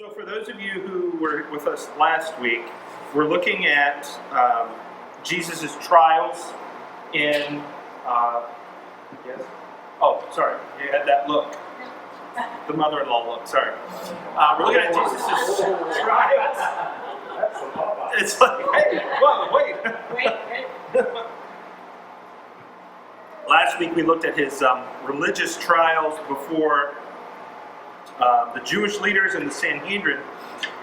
So for those of you who were with us last week, we're looking at Jesus' trials in, yes? Oh, sorry, you had that look. The mother-in-law look, sorry. We're looking at Jesus' trials. It's like, hey, whoa, wait. Last week we looked at his religious trials before the Jewish leaders and the Sanhedrin,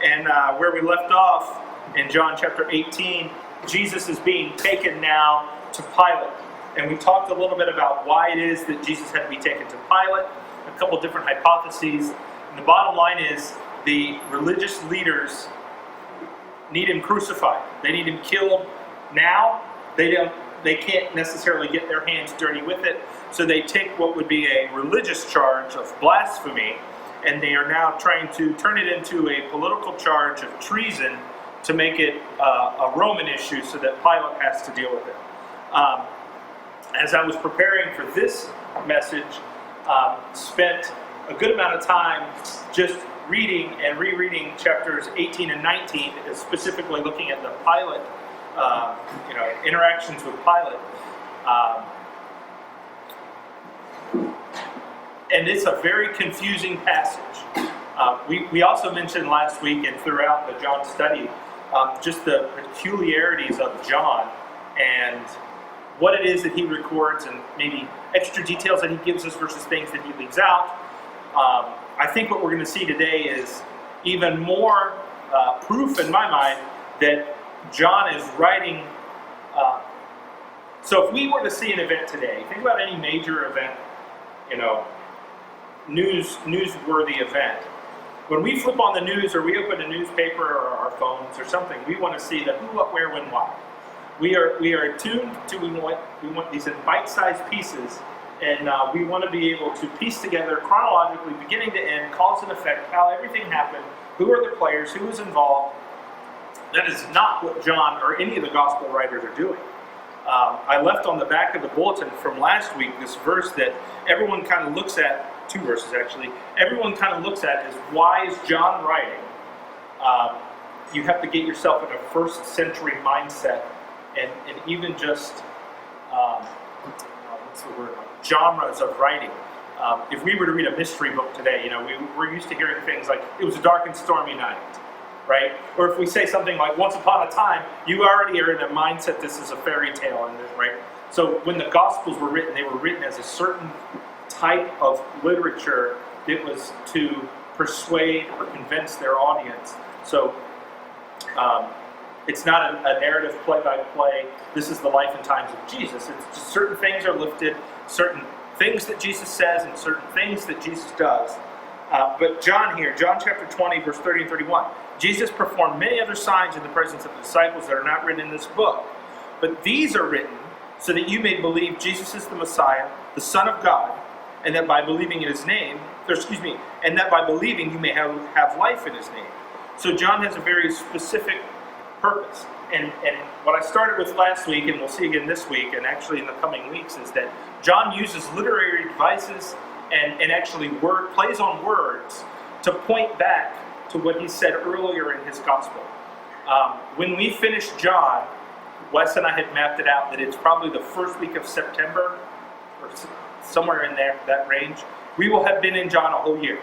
and where we left off in John chapter 18, Jesus is being taken now to Pilate. And we talked a little bit about why it is that Jesus had to be taken to Pilate, a couple different hypotheses. And the bottom line is the religious leaders need him crucified. They need him killed now. They can't necessarily get their hands dirty with it. So they take what would be a religious charge of blasphemy, and they are now trying to turn it into a political charge of treason to make it a Roman issue so that Pilate has to deal with it. As I was preparing for this message, spent a good amount of time just reading and rereading chapters 18 and 19, specifically looking at the Pilate, interactions with Pilate. And it's a very confusing passage. We also mentioned last week and throughout the John study just the peculiarities of John and what it is that he records and maybe extra details that he gives us versus things that he leaves out. I think what we're going to see today is even more proof in my mind that John is writing. So if we were to see an event today, think about any major event, newsworthy event. When we flip on the news or we open a newspaper or our phones or something, we want to see the who, what, where, when, why. We are attuned to we want these in bite-sized pieces, and we want to be able to piece together chronologically, beginning to end, cause and effect, how everything happened, who are the players, who was involved. That is not what John or any of the gospel writers are doing. I left on the back of the bulletin from last week this verse that everyone kind of looks at, two verses actually, everyone kind of looks at is why is John writing? You have to get yourself in a first century mindset and even just, what's the word, like genres of writing. If we were to read a mystery book today, we're used to hearing things like, it was a dark and stormy night. Right? Or if we say something like once upon a time, you already are in a mindset this is a fairy tale, right? So when the Gospels were written, they were written as a certain type of literature that was to persuade or convince their audience. So it's not a narrative play-by-play, this is the life and times of Jesus. It's just certain things are lifted, certain things that Jesus says and certain things that Jesus does. But John here, John chapter 20, verse 30 and 31, Jesus performed many other signs in the presence of the disciples that are not written in this book. But these are written so that you may believe Jesus is the Messiah, the Son of God, and that by believing in his name, and that by believing you may have life in his name. So John has a very specific purpose. And what I started with last week, and we'll see again this week, and actually in the coming weeks, is that John uses literary devices and actually plays on words to point back to what he said earlier in his gospel. When we finish John, Wes and I had mapped it out that it's probably the first week of September, or somewhere in there, that range. We will have been in John a whole year.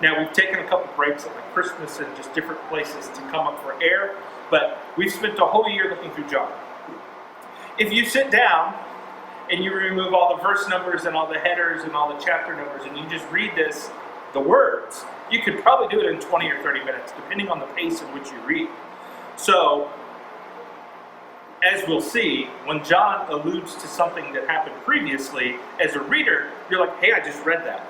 Now we've taken a couple breaks at like Christmas and just different places to come up for air, but we've spent a whole year looking through John. If you sit down and you remove all the verse numbers and all the headers and all the chapter numbers and you just read the words, you could probably do it in 20 or 30 minutes, depending on the pace in which you read. So, as we'll see, when John alludes to something that happened previously, as a reader, you're like, hey, I just read that.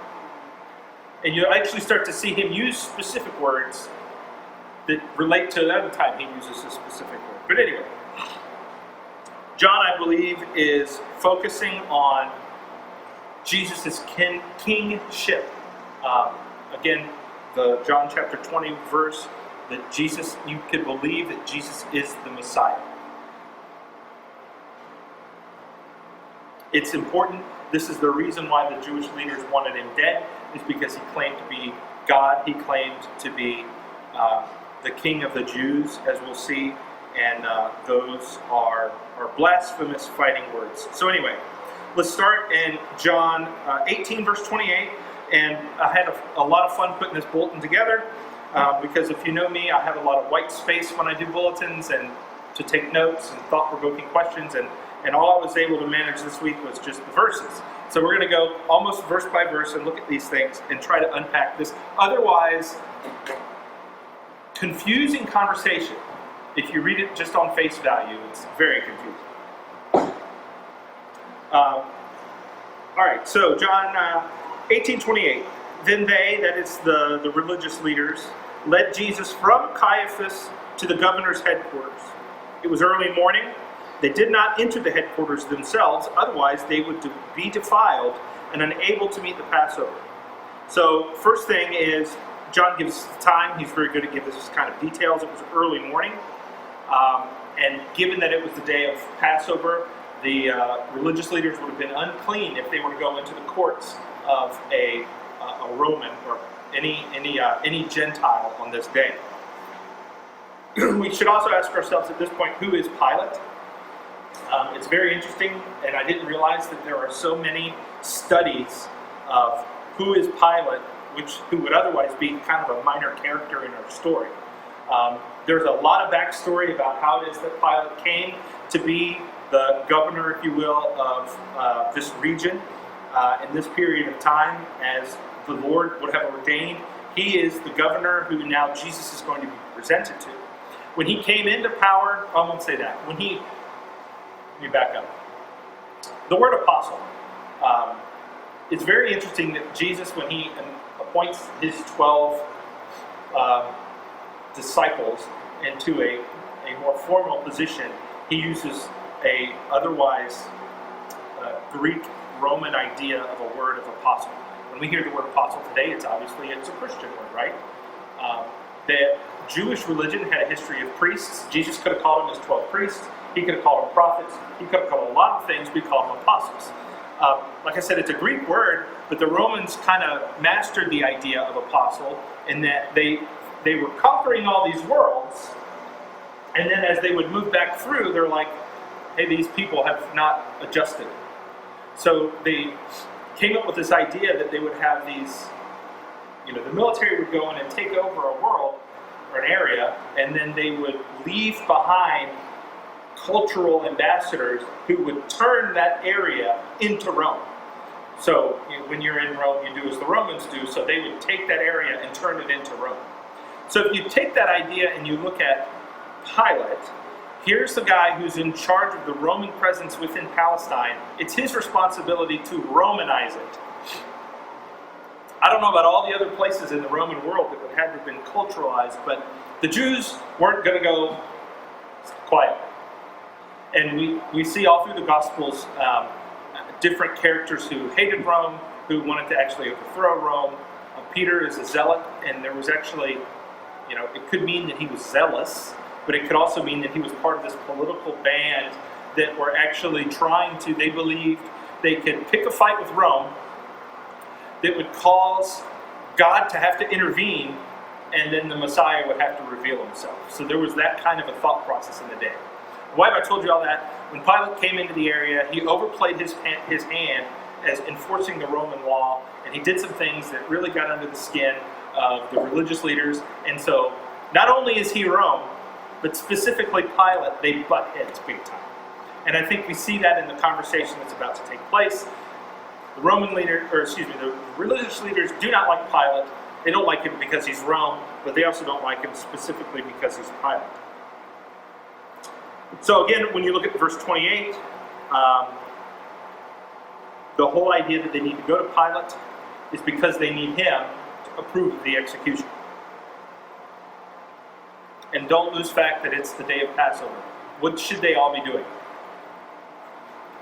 And you actually start to see him use specific words that relate to another time he uses a specific word. But anyway, John, I believe, is focusing on Jesus' kingship. Again, the John chapter 20 verse, that Jesus, you could believe that Jesus is the Messiah. It's important. This is the reason why the Jewish leaders wanted him dead, is because he claimed to be God. He claimed to be the King of the Jews, as we'll see, and those are blasphemous fighting words. So anyway, let's start in John 18, verse 28, and I had a lot of fun putting this bulletin together, because if you know me, I have a lot of white space when I do bulletins, and to take notes and thought-provoking questions, and all I was able to manage this week was just the verses. So we're going to go almost verse by verse and look at these things and try to unpack this. Otherwise, confusing conversation. If you read it just on face value, it's very confusing. All right, so John 18:28. Then they, that is the religious leaders, led Jesus from Caiaphas to the governor's headquarters. It was early morning. They did not enter the headquarters themselves, otherwise they would be defiled and unable to meet the Passover. So first thing is, John gives us the time. He's very good at giving us kind of details. It was early morning. And given that it was the day of Passover, the religious leaders would have been unclean if they were to go into the courts of a Roman or any Gentile on this day. We should also ask ourselves at this point, who is Pilate? It's very interesting, and I didn't realize that there are so many studies of who is Pilate, who would otherwise be kind of a minor character in our story. There's a lot of backstory about how it is that Pilate came to be the governor, if you will, of this region in this period of time, as the Lord would have ordained. He is the governor who now Jesus is going to be presented to. When he came into power, I won't say that. Let me back up. The word apostle. It's very interesting that Jesus, when he appoints his 12 disciples into a more formal position, he uses a otherwise Greek Roman idea of a word of apostle. When we hear the word apostle today, it's a Christian word, right? The Jewish religion had a history of priests. Jesus could have called them his 12 priests. He could have called them prophets. He could have called a lot of things. We call them apostles. Like I said, it's a Greek word, but the Romans kind of mastered the idea of apostle in that they were conquering all these worlds, and then as they would move back through, they're like, hey, these people have not adjusted. So they came up with this idea that they would have these, the military would go in and take over a world or an area, and then they would leave behind cultural ambassadors who would turn that area into Rome. So when you're in Rome, you do as the Romans do, so they would take that area and turn it into Rome. So if you take that idea and you look at Pilate, here's the guy who's in charge of the Roman presence within Palestine. It's his responsibility to Romanize it. I don't know about all the other places in the Roman world that would have to have been culturalized, but the Jews weren't going to go quiet. And we see all through the Gospels different characters who hated Rome, who wanted to actually overthrow Rome. Peter is a zealot, and there was actually, it could mean that he was zealous, but it could also mean that he was part of this political band that were actually they believed they could pick a fight with Rome that would cause God to have to intervene, and then the Messiah would have to reveal himself. So there was that kind of a thought process in the day. Why have I told you all that? When Pilate came into the area, he overplayed his hand as enforcing the Roman law, and he did some things that really got under the skin of the religious leaders. And so not only is he Rome, but specifically Pilate, they butt heads big time. And I think we see that in the conversation that's about to take place. The the religious leaders do not like Pilate. They don't like him because he's Rome, but they also don't like him specifically because he's Pilate. So again, when you look at verse 28, the whole idea that they need to go to Pilate is because they need him to approve of the execution. And don't lose fact that it's the day of Passover. What should they all be doing?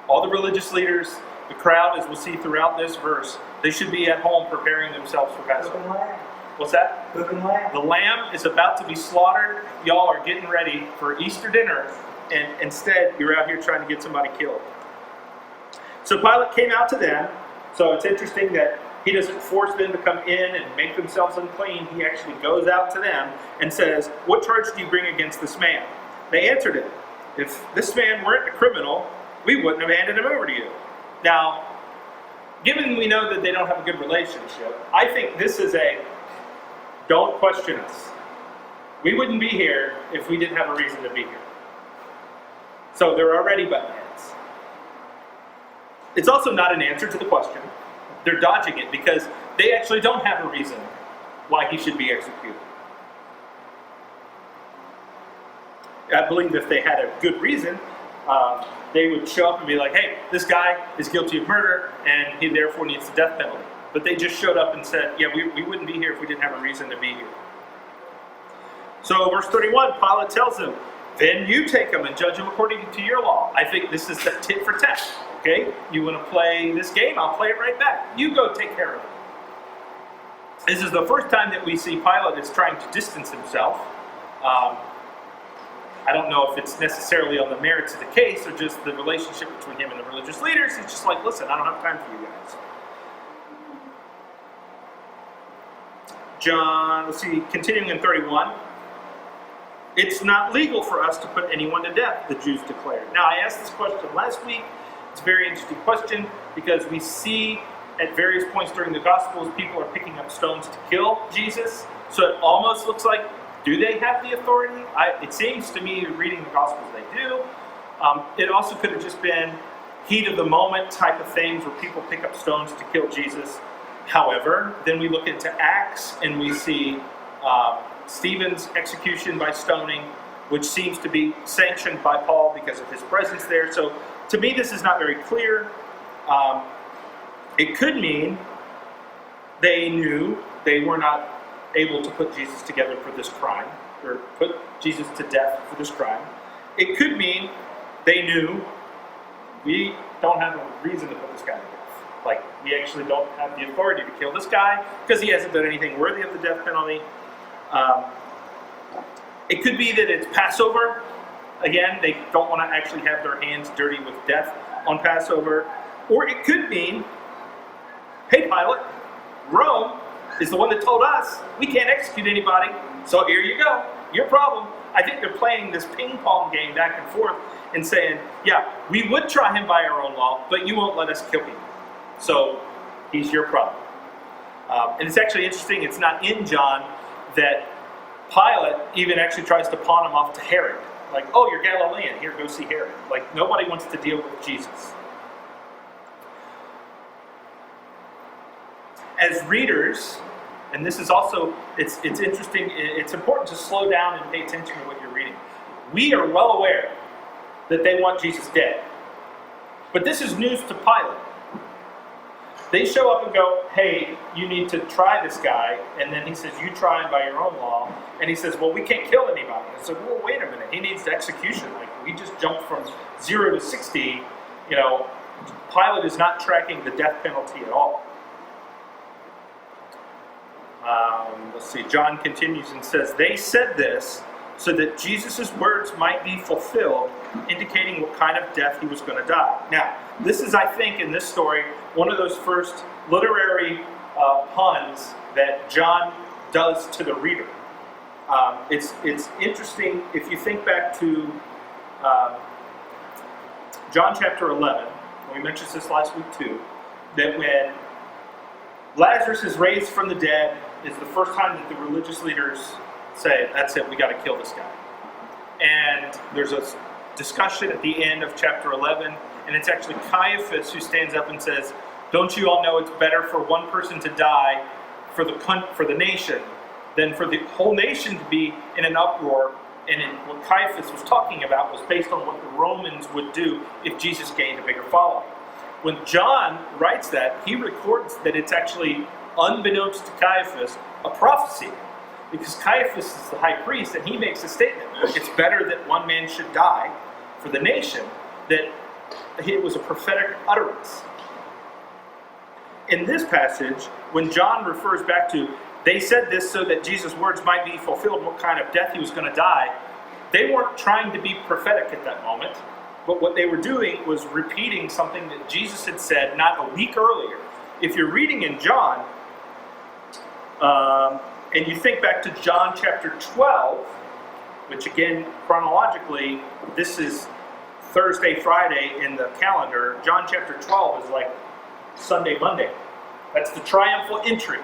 All the religious leaders, the crowd, as we'll see throughout this verse, they should be at home preparing themselves for Passover. What's that? Cooking lamb. The lamb is about to be slaughtered. Y'all are getting ready for Easter dinner, and instead you're out here trying to get somebody killed. So Pilate came out to them. So it's interesting that he doesn't force them to come in and make themselves unclean. He actually goes out to them and says, "What charge do you bring against this man?" They answered him, "If this man weren't a criminal, we wouldn't have handed him over to you." Now, given we know that they don't have a good relationship, I think this is a don't question us. We wouldn't be here if we didn't have a reason to be here. So they're already button heads. It's also not an answer to the question. They're dodging it because they actually don't have a reason why he should be executed. I believe if they had a good reason, they would show up and be like, "Hey, this guy is guilty of murder and he therefore needs the death penalty." But they just showed up and said, "Yeah, we wouldn't be here if we didn't have a reason to be here." So verse 31, Pilate tells them, "Then you take him and judge him according to your law." I think this is the tit for tat. Okay, you want to play this game? I'll play it right back. You go take care of it. This is the first time that we see Pilate is trying to distance himself. I don't know if it's necessarily on the merits of the case or just the relationship between him and the religious leaders. He's just like, "Listen, I don't have time for you guys." John, let's see, continuing in 31. "It's not legal for us to put anyone to death," the Jews declared. Now, I asked this question last week. It's a very interesting question because we see at various points during the Gospels, people are picking up stones to kill Jesus. So it almost looks like, do they have the authority? It seems to me, reading the Gospels, they do. It also could have just been heat of the moment type of things where people pick up stones to kill Jesus. However, then we look into Acts and we see Stephen's execution by stoning, which seems to be sanctioned by Paul because of his presence there. So to me, this is not very clear. It could mean they knew they were not able to put Jesus together for this crime, or put Jesus to death for this crime. It could mean they knew we don't have a reason to put this guy to death. Like, we actually don't have the authority to kill this guy because he hasn't done anything worthy of the death penalty. It could be that it's Passover. Again, they don't want to actually have their hands dirty with death on Passover. Or it could mean, "Hey, Pilate, Rome is the one that told us we can't execute anybody, so here you go, your problem." I think they're playing this ping pong game back and forth and saying, "Yeah, we would try him by our own law, but you won't let us kill him. So he's your problem." And it's actually interesting, it's not in John that Pilate even actually tries to pawn him off to Herod. Like, "Oh, you're Galilean, here, go see Herod." Like, nobody wants to deal with Jesus. As readers, and this is also, it's interesting, it's important to slow down and pay attention to what you're reading. We are well aware that they want Jesus dead. But this is news to Pilate. They show up and go, "Hey, you need to try this guy." And then he says, "You try him by your own law." And he says, "Well, we can't kill anybody." I said, "Well, wait a minute. He needs execution. Like, we just jumped from 0 to 60. You know, Pilate is not tracking the death penalty at all." Let's see. John continues and says, "They said this so that Jesus' words might be fulfilled, indicating what kind of death he was going to die." Now, this is, I think, in this story, one of those first literary puns that John does to the reader. It's interesting if you think back to John chapter 11. We mentioned this last week too, that when Lazarus is raised from the dead, is the first time that the religious leaders say, "That's it, we got to kill this guy." And there's a discussion at the end of chapter 11, and it's actually Caiaphas who stands up and says, "Don't you all know it's better for one person to die for the nation than for the whole nation to be in an uproar?" And what Caiaphas was talking about was based on what the Romans would do if Jesus gained a bigger following. When John writes that, he records that it's actually, unbeknownst to Caiaphas, a prophecy. Because Caiaphas is the high priest, and he makes a statement. It's better that one man should die for the nation, that it was a prophetic utterance. In this passage, when John refers back to, "They said this so that Jesus' words might be fulfilled, what kind of death he was going to die," they weren't trying to be prophetic at that moment. But what they were doing was repeating something that Jesus had said not a week earlier. if you're reading in John, and you think back to John chapter 12, which again, chronologically, this is Thursday, Friday in the calendar. John chapter 12 is like Sunday, Monday. That's the triumphal entry.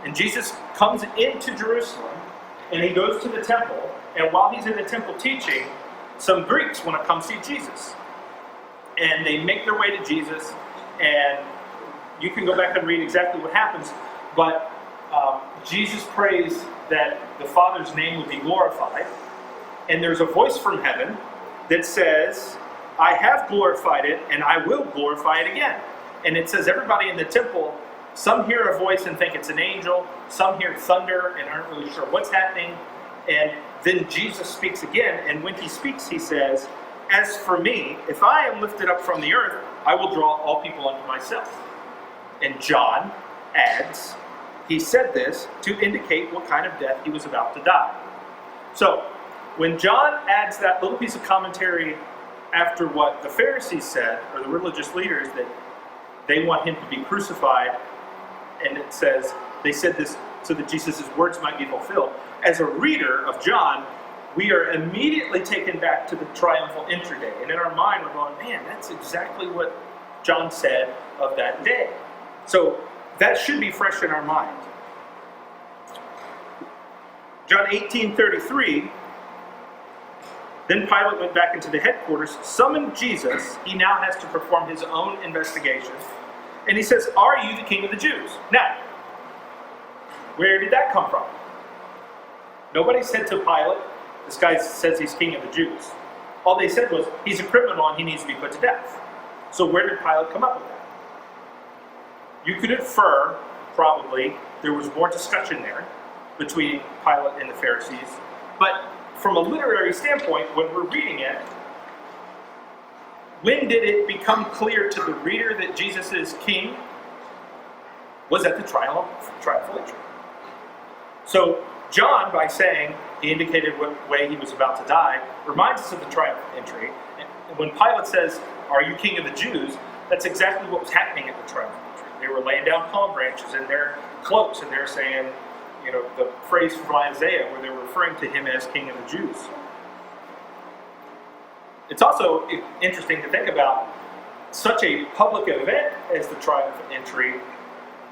And Jesus comes into Jerusalem, and he goes to the temple, and while he's in the temple teaching, some Greeks want to come see Jesus. And they make their way to Jesus, and you can go back and read exactly what happens, but Jesus prays that the Father's name would be glorified, and there's a voice from heaven that says, I have glorified it, and I will glorify it again. And it says everybody in the temple, some hear a voice and think it's an angel, some hear thunder and aren't really sure what's happening, and then Jesus speaks again, and when he speaks, he says, as for me, if I am lifted up from the earth, I will draw all people unto myself. And John adds, he said this to indicate what kind of death he was about to die. So, when John adds that little piece of commentary after what the Pharisees said, or the religious leaders, that they want him to be crucified, and it says, they said this so that Jesus' words might be fulfilled. As a reader of John, we are immediately taken back to the triumphal entry day. And in our mind, we're going, man, that's exactly what John said of that day. So that should be fresh in our mind. John 18:33, then Pilate went back into the headquarters, summoned Jesus. He now has to perform his own investigation. And he says, are you the king of the Jews? Now, where did that come from? Nobody said to Pilate, this guy says he's king of the Jews. All they said was, he's a criminal and he needs to be put to death. So where did Pilate come up with that? You could infer, probably, there was more discussion there between Pilate and the Pharisees. But from a literary standpoint, when we're reading it, when did it become clear to the reader that Jesus is king? Was at the triumphal entry. So John, by saying he indicated what way he was about to die, reminds us of the triumphal entry. And when Pilate says, are you king of the Jews? That's exactly what was happening at the triumphal entry. They were laying down palm branches in their cloaks, and they're saying, you know, the phrase from Isaiah where they're referring to him as king of the Jews. It's also interesting to think about such a public event as the triumphal entry.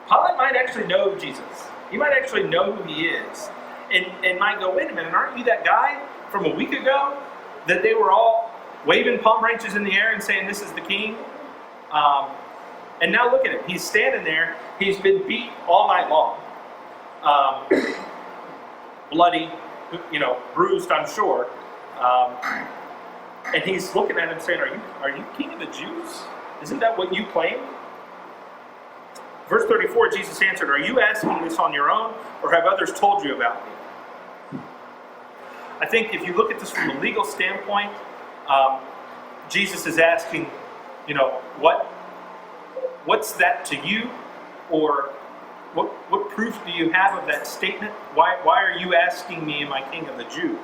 Pilate might actually know Jesus. He might actually know who he is. And might go, wait a minute, aren't you that guy from a week ago that they were all waving palm branches in the air and saying this is the king? And now look at him. He's standing there. He's been beat all night long. Bloody, bruised, I'm sure. And he's looking at him saying, are you king of the Jews? Isn't that what you claim? Verse 34, Jesus answered, are you asking this on your own, or have others told you about me? I think if you look at this from a legal standpoint, Jesus is asking, what's that to you? Or what proof do you have of that statement? Why are you asking me, am I king of the Jews?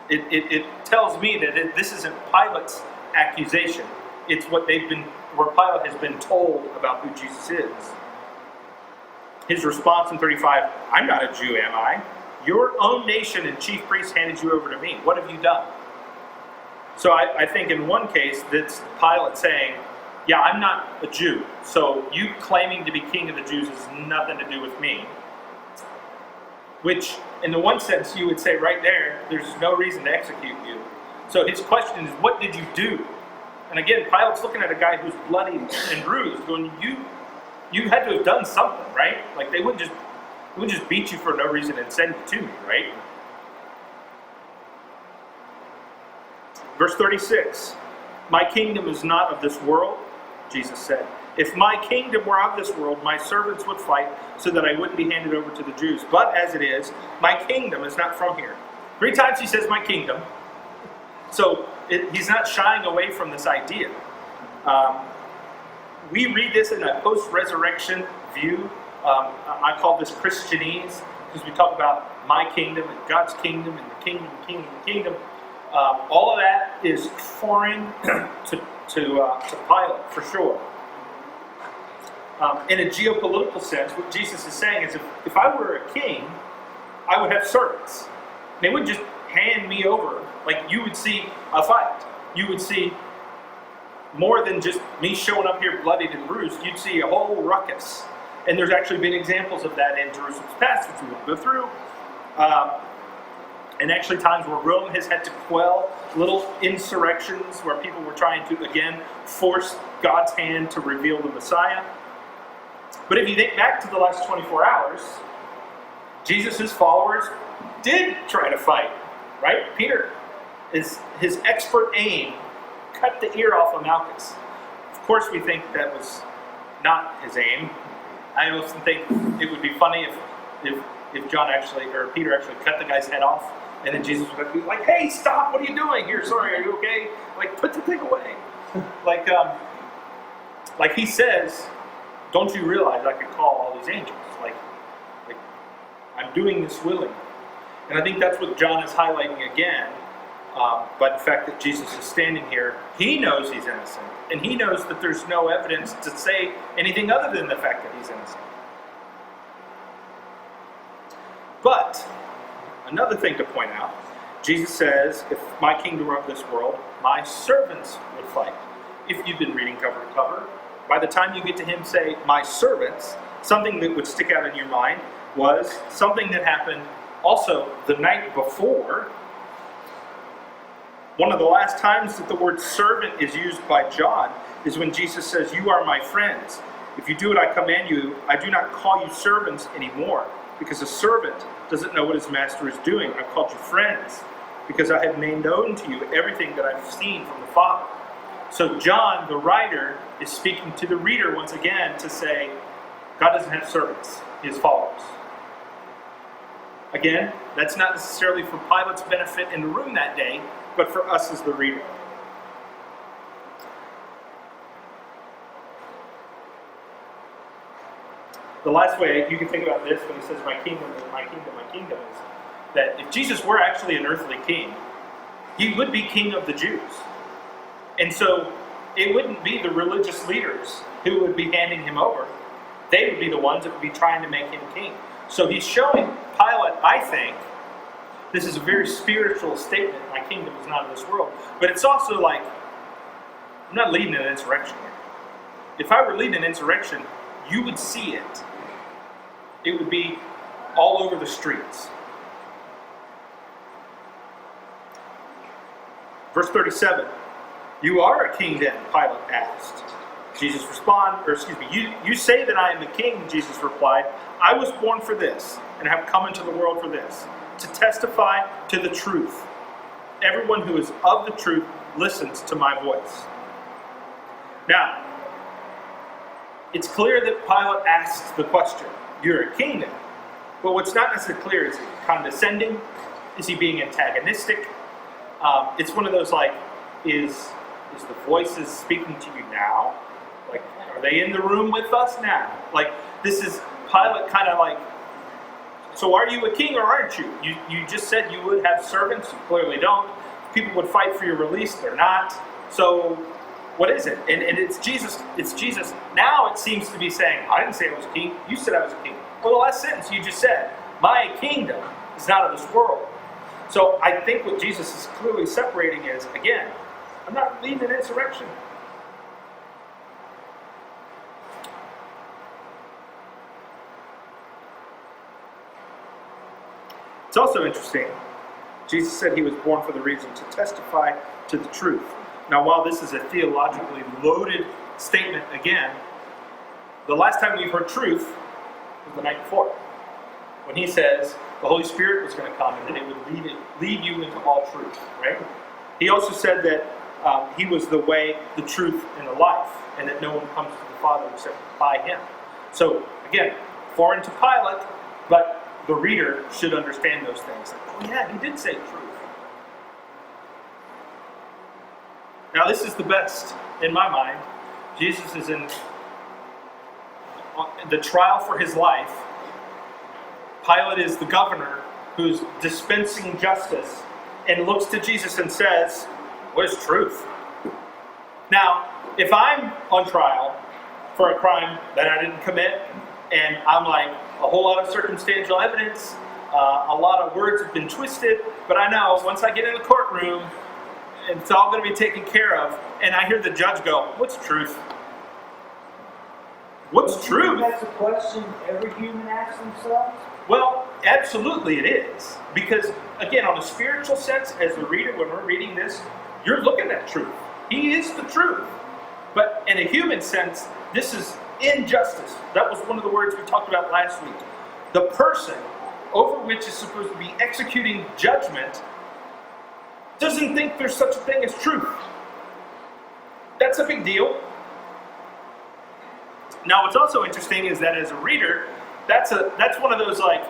It tells me that this isn't Pilate's accusation. It's what where Pilate has been told about who Jesus is. His response in 35, I'm not a Jew, am I? Your own nation and chief priests handed you over to me. What have you done? So I think in one case, that's Pilate saying, yeah, I'm not a Jew, so you claiming to be king of the Jews has nothing to do with me. Which, in the one sense, you would say right there, there's no reason to execute you. So his question is, what did you do? And again, Pilate's looking at a guy who's bloody and bruised, going, you had to have done something, right? Like they wouldn't just beat you for no reason and send you to me, right? Verse 36, my kingdom is not of this world, Jesus said. If my kingdom were of this world, my servants would fight so that I wouldn't be handed over to the Jews. But as it is, my kingdom is not from here. 3 times he says my kingdom. So he's not shying away from this idea. We read this in a post-resurrection view. I call this Christianese, because we talk about my kingdom and God's kingdom and the kingdom. All of that is foreign to Pilate, for sure. In a geopolitical sense, what Jesus is saying is if I were a king, I would have servants. They would just hand me over. Like, you would see a fight. You would see more than just me showing up here bloodied and bruised. You'd see a whole ruckus. And there's actually been examples of that in Jerusalem's past, which we won't go through. And actually times where Rome has had to quell little insurrections where people were trying to, again, force God's hand to reveal the Messiah. But if you think back to the last 24 hours, Jesus' followers did try to fight, right? Peter, his expert aim cut the ear off of Malchus. Of course, we think that was not his aim. I often think it would be funny if John actually, or Peter actually cut the guy's head off, and then Jesus would be like, "Hey, stop! What are you doing here? Sorry, are you okay? Like, put the thing away." like he says, "Don't you realize I could call all these angels? Like I'm doing this willingly." And I think that's what John is highlighting again. But the fact that Jesus is standing here, he knows he's innocent, and he knows that there's no evidence to say anything other than the fact that he's innocent. But another thing to point out, Jesus says, if my kingdom were of this world, my servants would fight. If you've been reading cover to cover, by the time you get to him say, my servants, something that would stick out in your mind was something that happened also the night before. One of the last times that the word servant is used by John is when Jesus says, "You are my friends. If you do what I command you, I do not call you servants anymore, because a servant doesn't know what his master is doing. I called you friends, because I have made known to you everything that I've seen from the Father." So John, the writer, is speaking to the reader once again to say, God doesn't have servants, he has followers. Again, that's not necessarily for Pilate's benefit in the room that day, but for us as the reader. The last way you can think about this when he says, my kingdom, my kingdom, my kingdom, is that if Jesus were actually an earthly king, he would be king of the Jews. And so it wouldn't be the religious leaders who would be handing him over. They would be the ones that would be trying to make him king. So he's showing Pilate, I think, this is a very spiritual statement, my kingdom is not of this world. But it's also like, I'm not leading an insurrection here. If I were leading an insurrection, you would see it. It would be all over the streets. Verse 37, "You are a king then?" Pilate asked. Jesus you say that I am a king, Jesus replied. I was born for this, and have come into the world for this, to testify to the truth. Everyone who is of the truth listens to my voice. Now, it's clear that Pilate asks the question, you're a king then? But what's not necessarily clear, is he condescending? Is he being antagonistic? It's one of those like, is the voices speaking to you now? Like, are they in the room with us now? Like, this is Pilate kind of like, so are you a king or aren't you? You just said you would have servants, you clearly don't. People would fight for your release, they're not. So what is it? And it's Jesus. Now it seems to be saying, I didn't say I was a king, you said I was a king. Well, the last sentence you just said, my kingdom is not of this world. So I think what Jesus is clearly separating is, again, I'm not leading an insurrection. It's also interesting, Jesus said he was born for the reason to testify to the truth. Now, while this is a theologically loaded statement, again, the last time we've heard truth was the night before, when he says the Holy Spirit was going to come and that it would lead you into all truth, right? He also said that he was the way, the truth, and the life, and that no one comes to the Father except by him. So, again, foreign to Pilate, but the reader should understand those things. Like, oh yeah, he did say truth. Now this is the best, in my mind. Jesus is in the trial for his life. Pilate is the governor who's dispensing justice and looks to Jesus and says, what is truth? Now, if I'm on trial for a crime that I didn't commit, and I'm like, a whole lot of circumstantial evidence, a lot of words have been twisted, but I know once I get in the courtroom, it's all going to be taken care of, and I hear the judge go, what's truth? What's truth? That's a question every human asks themselves. Well, absolutely it is. Because, again, on a spiritual sense, as a reader, when we're reading this, you're looking at truth. He is the truth. But in a human sense, this is injustice. That was one of the words we talked about last week. The person over which is supposed to be executing judgment doesn't think there's such a thing as truth. That's a big deal. Now, what's also interesting is that as a reader, that's one of those, like,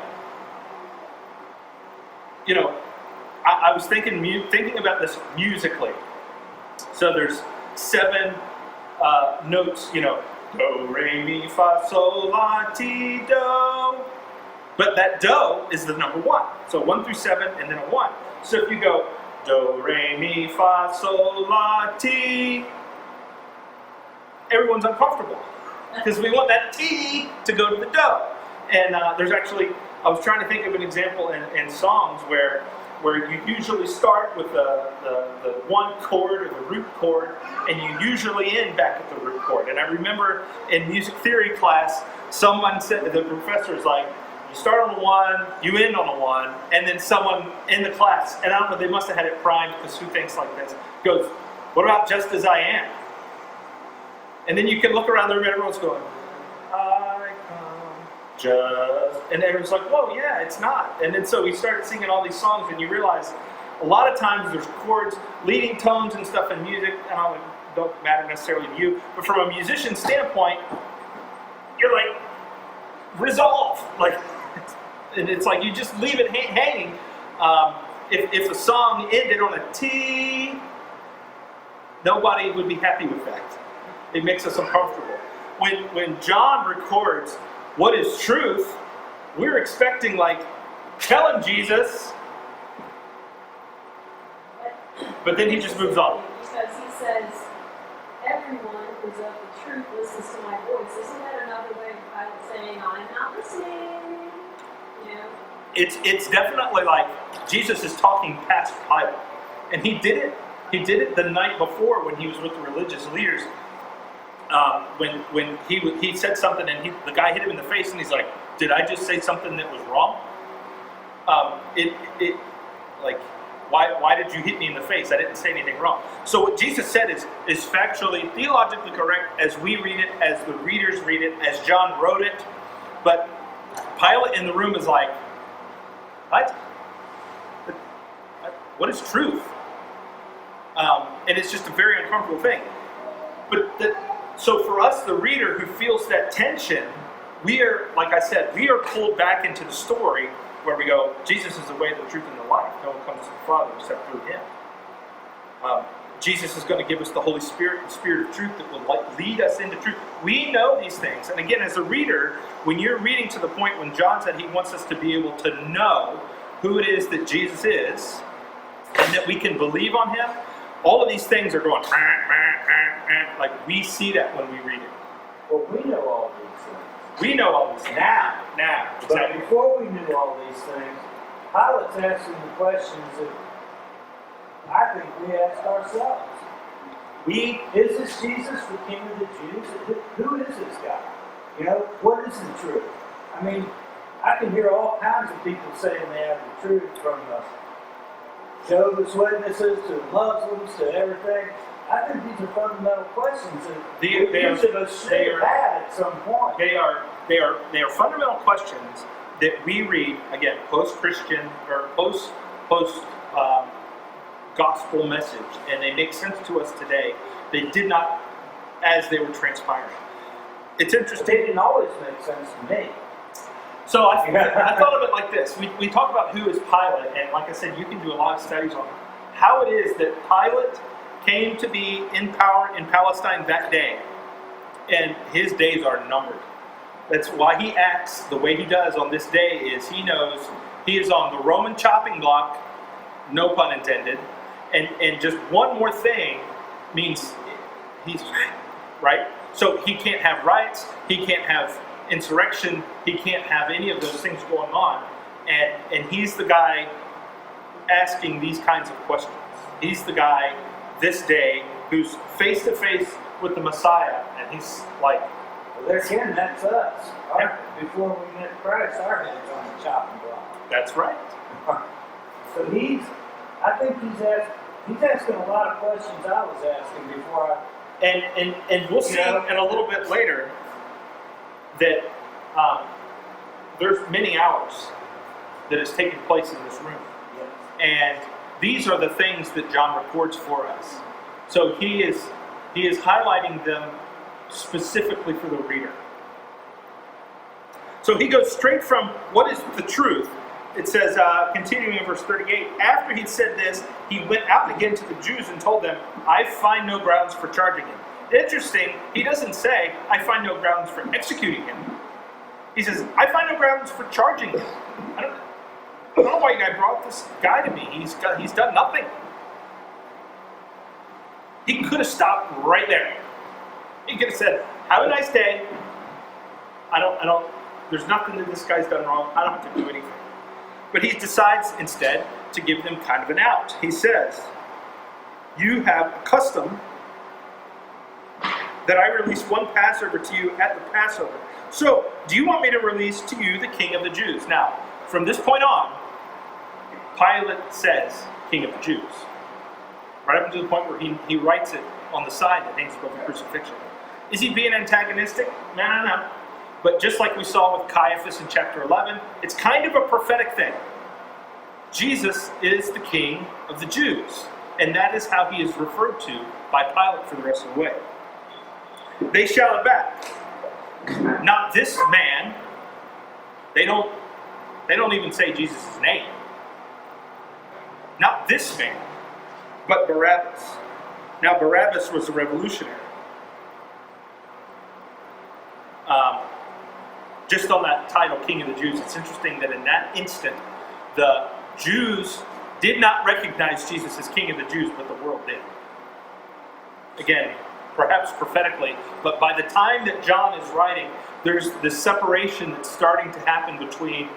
you know, I was thinking about this musically. So there's 7 notes, you know, do, re, mi, fa, sol, la, ti, do. But that do is the number 1. So 1 through 7 and then a 1. So if you go do, re, mi, fa, sol, la, ti, everyone's uncomfortable. Because we want that T to go to the do. And there's actually, I was trying to think of an example in songs where you usually start with the 1 chord or the root chord, and you usually end back at the root chord. And I remember in music theory class, someone said, the professor's like, you start on a 1, you end on a 1, and then someone in the class, and I don't know, they must have had it primed because who thinks like this, goes, what about Just As I Am? And then you can look around the room and everyone's going, I come just... And everyone's like, whoa, yeah, it's not. And then so we started singing all these songs, and you realize a lot of times there's chords, leading tones and stuff in music, and it don't matter necessarily to you, but from a musician standpoint, you're like, resolve. Like, and it's like you just leave it hanging. If the song ended on a T, nobody would be happy with that. It makes us uncomfortable. When John records what is truth, we're expecting, like, tell him, Jesus. But then he just moves on. Because he says, everyone who's of the truth listens to my voice. Isn't that another way of Pilate saying, I'm not listening? You know? It's definitely like Jesus is talking past Pilate. And he did it. He did it the night before when he was with the religious leaders. When he said something and the guy hit him in the face and he's like, did I just say something that was wrong? Why did you hit me in the face? I didn't say anything wrong. So what Jesus said is factually, theologically correct as we read it, as the readers read it, as John wrote it. But Pilate in the room is like, what? What is truth? And it's just a very uncomfortable thing. So for us, the reader who feels that tension, we are, like I said, we are pulled back into the story where we go, Jesus is the way, the truth, and the life. No one comes to the Father except through him. Jesus is going to give us the Holy Spirit, the Spirit of truth that will lead us into truth. We know these things. And again, as a reader, when you're reading to the point when John said he wants us to be able to know who it is that Jesus is, and that we can believe on him, all of these things are going, like we see that when we read it. Well, we know all these things. We know all these things. Now. But Exactly. before we knew all these things, Pilate's asking the questions that I think we ask ourselves. Is this Jesus the King of the Jews? Who is this guy? You know, what is the truth? I mean, I can hear all kinds of people saying they have the truth, from the Jehovah's Witnesses to Muslims to everything. I think these are fundamental questions that each of us should have had at some point. They are fundamental questions that we read, again, post-Christian or post gospel message, and they make sense to us today. They did not as they were transpiring. It's interesting. They didn't always make sense to me. So I thought of it like this. We talk about who is Pilate, and like I said, you can do a lot of studies on how it is that Pilate came to be in power in Palestine that day, and his days are numbered. That's why he acts the way he does on this day. Is he knows he is on the Roman chopping block, no pun intended, and just one more thing means he's right. So he can't have riots. He can't have insurrection. He can't have any of those things going on. And he's the guy asking these kinds of questions. He's the guy this day who's face to face with the Messiah, and he's like, Well, there again, that's us. Before we met Christ, our head's on the chopping block. that's right. So I think he's asking a lot of questions I was asking before I. And we'll see in a little bit later that there's many hours that has taken place in this room. Yes. And these are the things that John records for us. So he is highlighting them specifically for the reader. So he goes straight from what is the truth. It says, continuing in verse 38, after he'd said this, he went out again to the Jews and told them, I find no grounds for charging him. Interesting, he doesn't say, I find no grounds for executing him. He says, I find no grounds for charging him. I don't know why you guys brought this guy to me. He's done nothing. He could have stopped right there. He could have said, have a nice day. There's nothing that this guy's done wrong. I don't have to do anything. But he decides instead to give them kind of an out. He says, you have a custom that I release one Passover to you at the Passover. So, do you want me to release to you the King of the Jews? Now, from this point on, Pilate says, King of the Jews. Right up to the point where he writes it on the side that hangs above the crucifixion. Is he being antagonistic? No. But just like we saw with Caiaphas in chapter 11, it's kind of a prophetic thing. Jesus is the King of the Jews. And that is how he is referred to by Pilate for the rest of the way. They shouted back, not this man. They don't even say Jesus' name. Not this man, but Barabbas. Now Barabbas was a revolutionary. Just on that title, King of the Jews, it's interesting that in that instant, the Jews did not recognize Jesus as King of the Jews, but the world did. Again, perhaps prophetically, but by the time that John is writing, there's this separation that's starting to happen between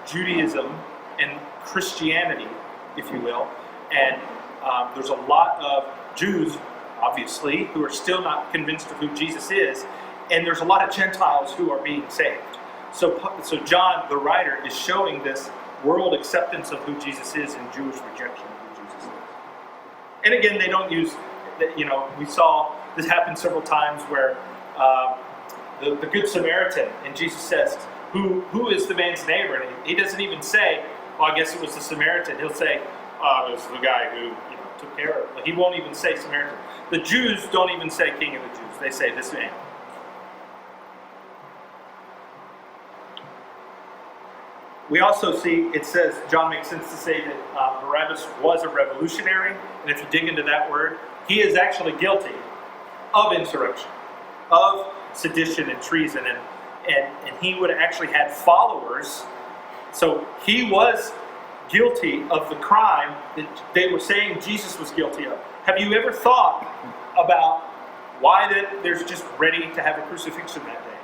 Judaism and Christianity, if you will, and there's a lot of Jews, obviously, who are still not convinced of who Jesus is, and there's a lot of Gentiles who are being saved. So John, the writer, is showing this world acceptance of who Jesus is and Jewish rejection of who Jesus is. And again, they don't use, we saw this happen several times where the Good Samaritan, and Jesus says, who is the man's neighbor? And he doesn't even say, well, I guess it was the Samaritan. He'll say, it was the guy who took care of it. He won't even say Samaritan. The Jews don't even say King of the Jews. They say this man. We also see, it says, John makes sense to say that Barabbas was a revolutionary, and if you dig into that word, he is actually guilty of insurrection, of sedition and treason, and he would have actually had followers. So he was guilty of the crime that they were saying Jesus was guilty of. Have you ever thought about why they're just ready to have a crucifixion that day?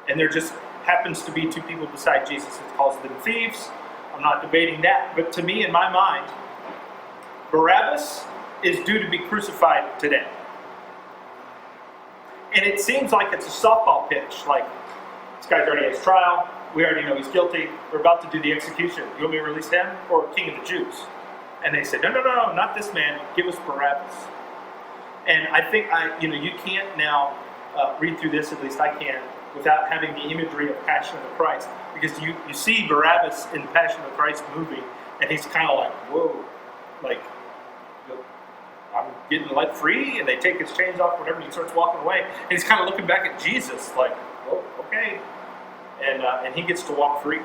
And there just happens to be two people beside Jesus and calls them thieves. I'm not debating that. But to me, in my mind, Barabbas is due to be crucified today. And it seems like it's a softball pitch. Like, this guy's already had his trial. We already know he's guilty. We're about to do the execution. You want me to release him or King of the Jews? And they said, no, not this man. Give us Barabbas. And I think you can't now read through this, at least I can't, without having the imagery of Passion of the Christ. Because you see Barabbas in the Passion of the Christ movie, and he's kind of like, whoa, like, I'm getting let free, and they take his chains off, whatever, and he starts walking away. And he's kind of looking back at Jesus, like, oh, okay. And he gets to walk free.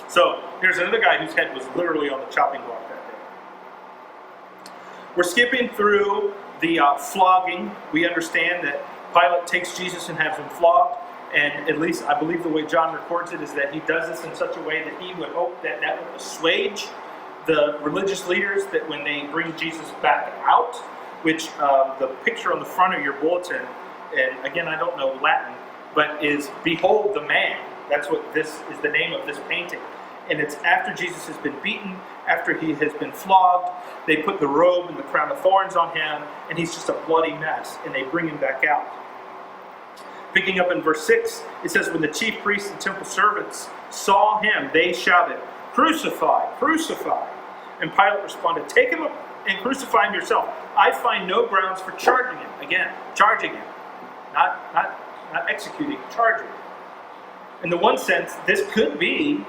So here's another guy whose head was literally on the chopping block that day. We're skipping through the flogging. We understand that Pilate takes Jesus and has him flogged. And at least I believe the way John records it is that he does this in such a way that he would hope that that would assuage the religious leaders, that when they bring Jesus back out, which the picture on the front of your bulletin, and again, I don't know Latin, but is "Behold the Man." That's what this is, the name of this painting. And it's after Jesus has been beaten, after he has been flogged. They put the robe and the crown of thorns on him, and he's just a bloody mess, and they bring him back out. Picking up in verse 6, it says, when the chief priests and temple servants saw him, they shouted, "Crucify, crucify." And Pilate responded, "Take him up and crucify him yourself. I find no grounds for charging him." Again, charging him. Not executing, charging. In the one sense, this could be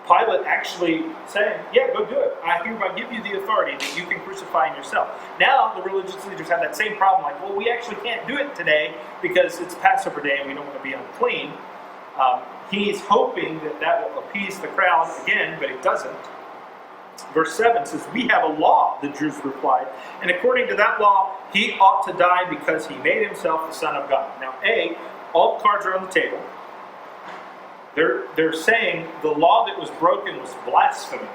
Pilate actually saying, yeah, go do it. I hereby give you the authority that you can crucify him yourself. Now, the religious leaders have that same problem, like, well, we actually can't do it today because it's Passover day and we don't want to be unclean. He's hoping that that will appease the crowd again, but it doesn't. Verse 7 says, we have a law, the Jews replied, and according to that law, he ought to die because he made himself the Son of God. Now, all the cards are on the table. They're saying the law that was broken was blasphemy,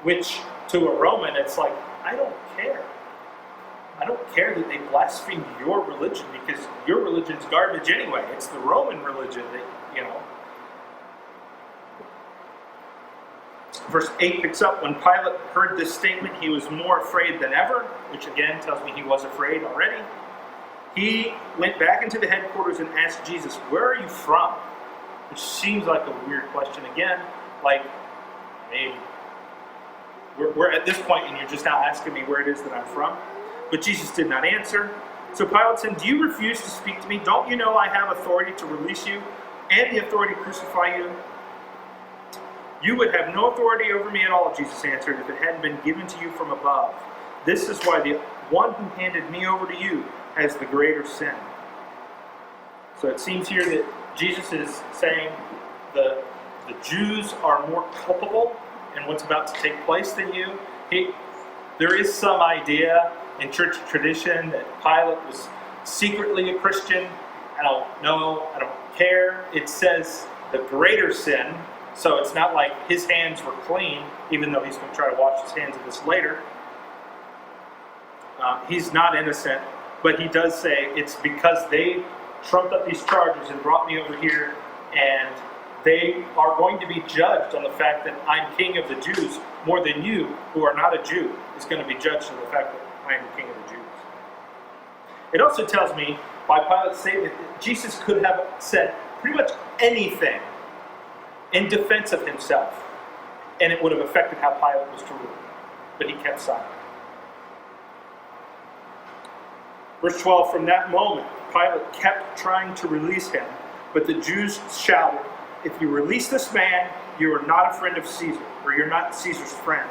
which to a Roman, it's like, I don't care. I don't care that they blasphemed your religion because your religion's garbage anyway. It's the Roman religion that, Verse 8 picks up, when Pilate heard this statement, he was more afraid than ever, which again tells me he was afraid already. He went back into the headquarters and asked Jesus, "Where are you from?" Which seems like a weird question again. Like, maybe we're at this point and you're just now asking me where it is that I'm from. But Jesus did not answer. So Pilate said, "Do you refuse to speak to me? Don't you know I have authority to release you and the authority to crucify you?" "You would have no authority over me at all," Jesus answered, "if it hadn't been given to you from above. This is why the one who handed me over to you has the greater sin." So it seems here that Jesus is saying the Jews are more culpable in what's about to take place than you. There is some idea in church tradition that Pilate was secretly a Christian. I don't know. I don't care. It says the greater sin. So it's not like his hands were clean, even though he's going to try to wash his hands of this later. He's not innocent, but he does say it's because they trumped up these charges and brought me over here, and they are going to be judged on the fact that I'm king of the Jews more than you, who are not a Jew, is going to be judged on the fact that I am the king of the Jews. It also tells me, by Pilate's statement, that Jesus could have said pretty much anything in defense of himself, and it would have affected how Pilate was to rule. But he kept silent. Verse 12, from that moment, Pilate kept trying to release him, but the Jews shouted, "If you release this man, you are not a friend of Caesar, or you're not Caesar's friend.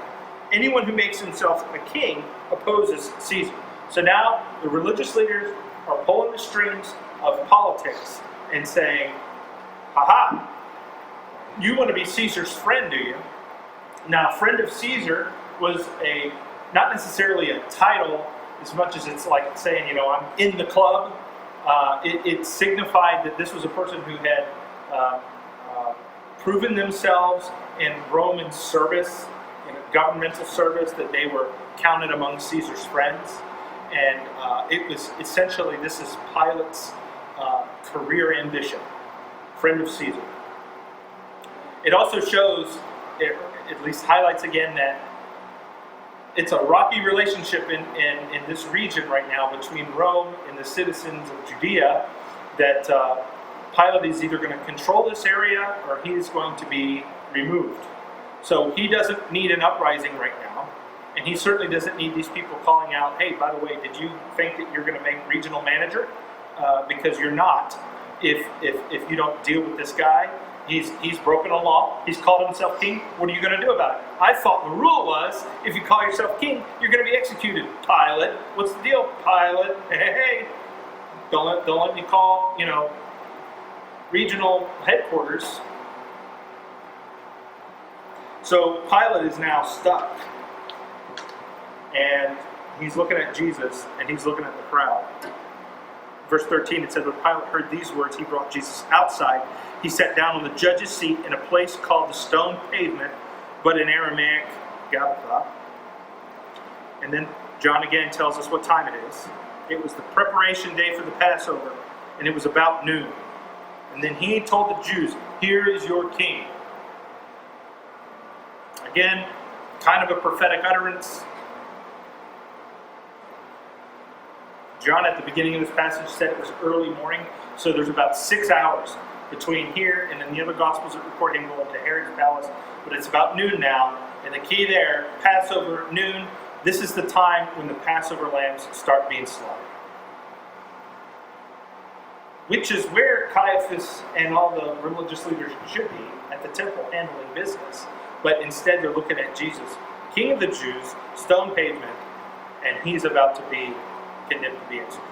Anyone who makes himself a king opposes Caesar." So now the religious leaders are pulling the strings of politics and saying, "Aha, you want to be Caesar's friend, do you?" Now, friend of Caesar was not necessarily a title as much as it's like saying, I'm in the club. It signified that this was a person who had proven themselves in Roman service, in governmental service, that they were counted among Caesar's friends. And it was essentially, this is Pilate's career ambition, friend of Caesar. It also shows, it at least highlights again, that it's a rocky relationship in this region right now between Rome and the citizens of Judea, that Pilate is either going to control this area or he is going to be removed. So he doesn't need an uprising right now, and he certainly doesn't need these people calling out, "Hey, by the way, did you think that you're going to make regional manager? Because you're not. If you don't deal with this guy, he's broken a law. He's called himself king. What are you going to do about it? I thought the rule was, if you call yourself king, you're going to be executed. Pilate, what's the deal, Pilate? Hey, don't let me call regional headquarters." So Pilate is now stuck, and he's looking at Jesus, and he's looking at the crowd. Verse 13, it said, when Pilate heard these words, he brought Jesus outside. He sat down on the judge's seat in a place called the Stone Pavement, but in Aramaic, Gabbatha. And then John again tells us what time it is. It was the preparation day for the Passover, and it was about noon. And then he told the Jews, "Here is your king." Again, kind of a prophetic utterance. John, at the beginning of this passage, said it was early morning, so there's about 6 hours between here and then the other Gospels that report him going to Herod's palace. But it's about noon now, and the key there, Passover, noon, this is the time when the Passover lambs start being slaughtered. Which is where Caiaphas and all the religious leaders should be, at the temple handling business. But instead they're looking at Jesus, King of the Jews, stone pavement, and he's about to be condemned to be executed.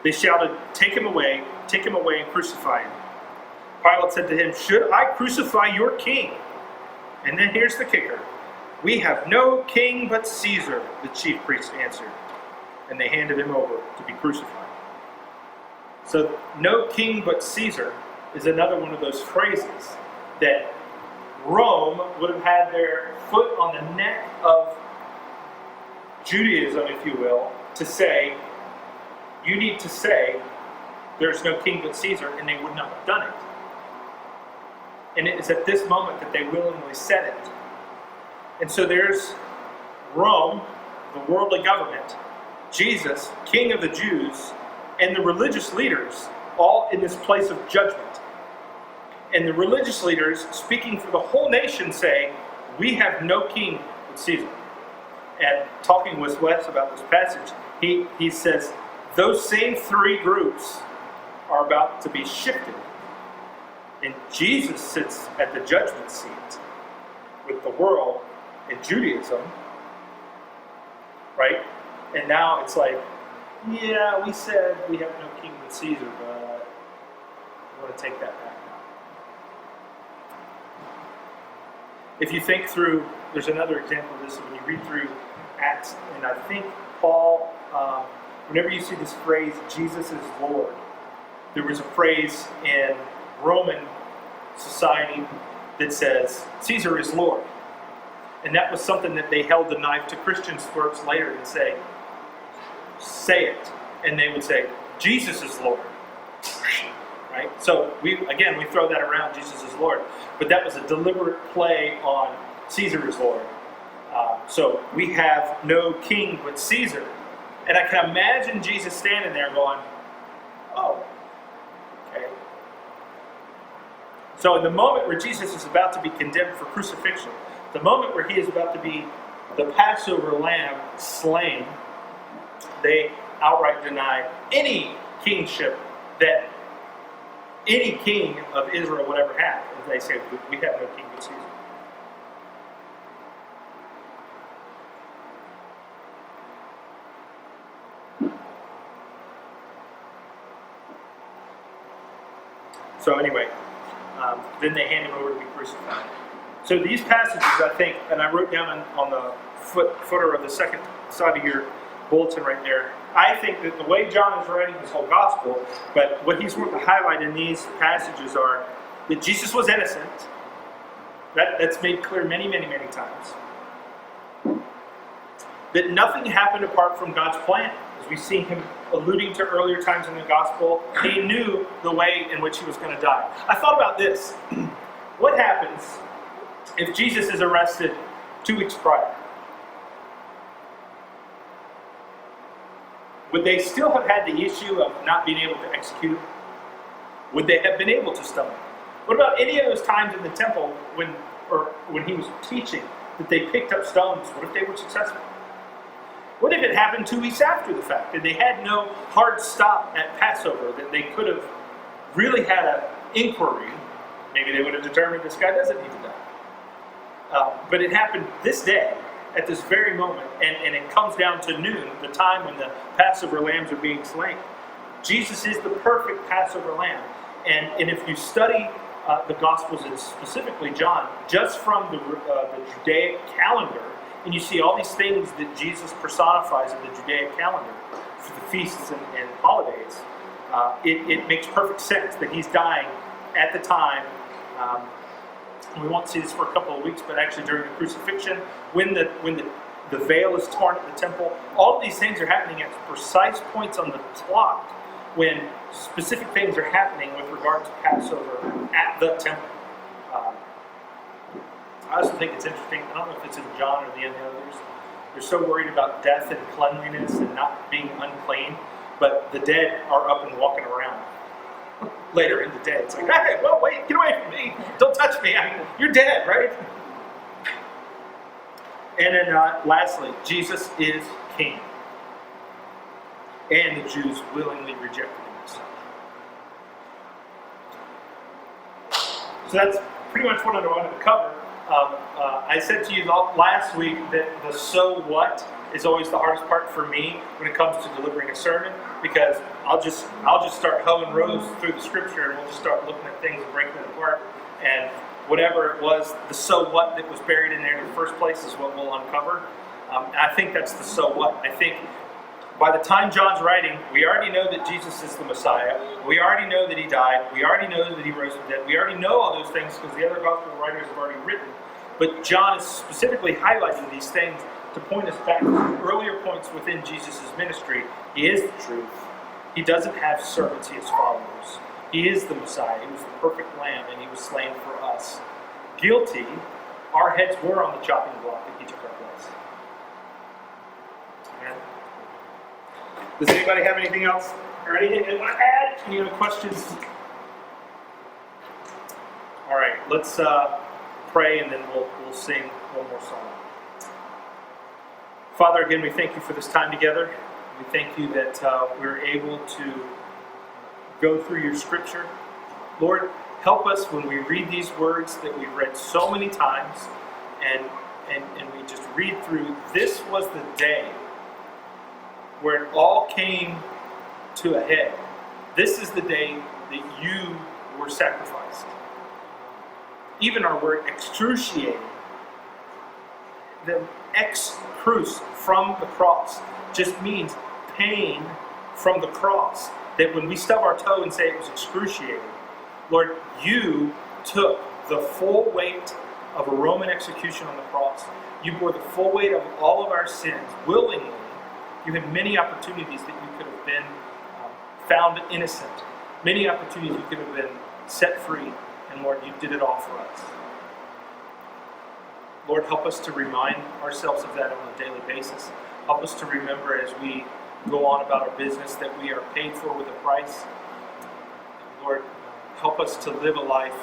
They shouted, take him away and crucify him." Pilate said to him, "Should I crucify your king?" And then here's the kicker. "We have no king but Caesar," the chief priests answered. And they handed him over to be crucified. So, no king but Caesar is another one of those phrases that Rome would have had their foot on the neck of Judaism, if you will, to say, you need to say, there's no king but Caesar, and they would not have done it. And it is at this moment that they willingly said it. And so there's Rome, the worldly government, Jesus, King of the Jews, and the religious leaders, all in this place of judgment. And the religious leaders, speaking for the whole nation, say, "We have no king but Caesar." And talking with Wes about this passage, he says, those same three groups are about to be shifted. And Jesus sits at the judgment seat with the world and Judaism, right? And now it's like, yeah, we said we have no king but Caesar, but I want to take that back now. If you think through, there's another example of this when you read through Acts, and I think Paul, whenever you see this phrase, Jesus is Lord, there was a phrase in Roman society that says, Caesar is Lord. And that was something that they held the knife to Christians' throats later and say it. And they would say, Jesus is Lord. Right? So we throw that around, Jesus is Lord. But that was a deliberate play on Caesar is Lord. So we have no king but Caesar. And I can imagine Jesus standing there going, oh, okay. So in the moment where Jesus is about to be condemned for crucifixion, the moment where he is about to be the Passover lamb slain, they outright deny any kingship that any king of Israel would ever have. And they say, we have no king but Caesar. So anyway, then they hand him over to be crucified. So these passages, I think, and I wrote down on the footer of the second side of your bulletin right there, I think that the way John is writing his whole gospel, but what he's wanting to highlight in these passages are that Jesus was innocent. That's made clear many, many, many times. That nothing happened apart from God's plan. As we see him alluding to earlier times in the gospel, he knew the way in which he was going to die. I thought about this. What happens if Jesus is arrested 2 weeks prior? Would they still have had the issue of not being able to execute him? Would they have been able to stone him? What about any of those times in the temple when he was teaching that they picked up stones? What if they were successful? What if it happened 2 weeks after the fact, and they had no hard stop at Passover, that they could have really had an inquiry? Maybe they would have determined this guy doesn't need to die. But it happened this day, at this very moment, and it comes down to noon, the time when the Passover lambs are being slain. Jesus is the perfect Passover lamb. And if you study the Gospels, and specifically John, just from the Judaic calendar, and you see all these things that Jesus personifies in the Judaic calendar for the feasts and holidays, it makes perfect sense that he's dying at the time We won't see this for a couple of weeks, but actually during the crucifixion, when the veil is torn at the temple, all of these things are happening at precise points on the clock when specific things are happening with regard to Passover at the temple. I also think it's interesting, I don't know if it's in John or the others, they're so worried about death and cleanliness and not being unclean, but the dead are up and walking around later in the day. It's like, hey, well, wait, get away from me. Don't touch me. You're dead, right? And then lastly, Jesus is king. And the Jews willingly rejected him as such. So that's pretty much what I wanted to cover. I said to you last week that the so what is always the hardest part for me when it comes to delivering a sermon, because I'll just start hoeing rows through the scripture and we'll just start looking at things and breaking it apart, and whatever it was, the so what that was buried in there in the first place is what we'll uncover. And I think that's the so what. I think by the time John's writing, we already know that Jesus is the Messiah. We already know that he died. We already know that he rose from the dead. We already know all those things because the other gospel writers have already written. But John is specifically highlighting these things to point us back to earlier points within Jesus' ministry. He is the truth. He doesn't have servants, he has followers. He is the Messiah. He was the perfect lamb, and he was slain for us. Guilty, our heads were on the chopping block, and he took our place. Amen. Does anybody have anything else or anything they want to add? Any other questions? All right, let's pray, and then we'll sing one more song. Father, again, we thank you for this time together. We thank you that we're able to go through your scripture. Lord, help us when we read these words that we've read so many times, and we just read through. This was the day where it all came to a head. This is the day that you were sacrificed. Even our word excruciating, the ex-cruce, from the cross, just means pain from the cross. That when we stub our toe and say it was excruciating, Lord, you took the full weight of a Roman execution on the cross. You bore the full weight of all of our sins willingly. You had many opportunities that you could have been found innocent. Many opportunities you could have been set free. And Lord, you did it all for us. Lord, help us to remind ourselves of that on a daily basis. Help us to remember as we go on about our business that we are paid for with a price. Lord, help us to live a life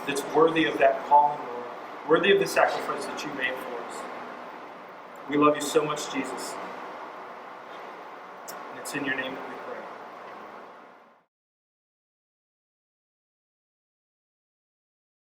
that's worthy of that calling, Lord, worthy of the sacrifice that you made for us. We love you so much, Jesus. And it's in your name that we pray.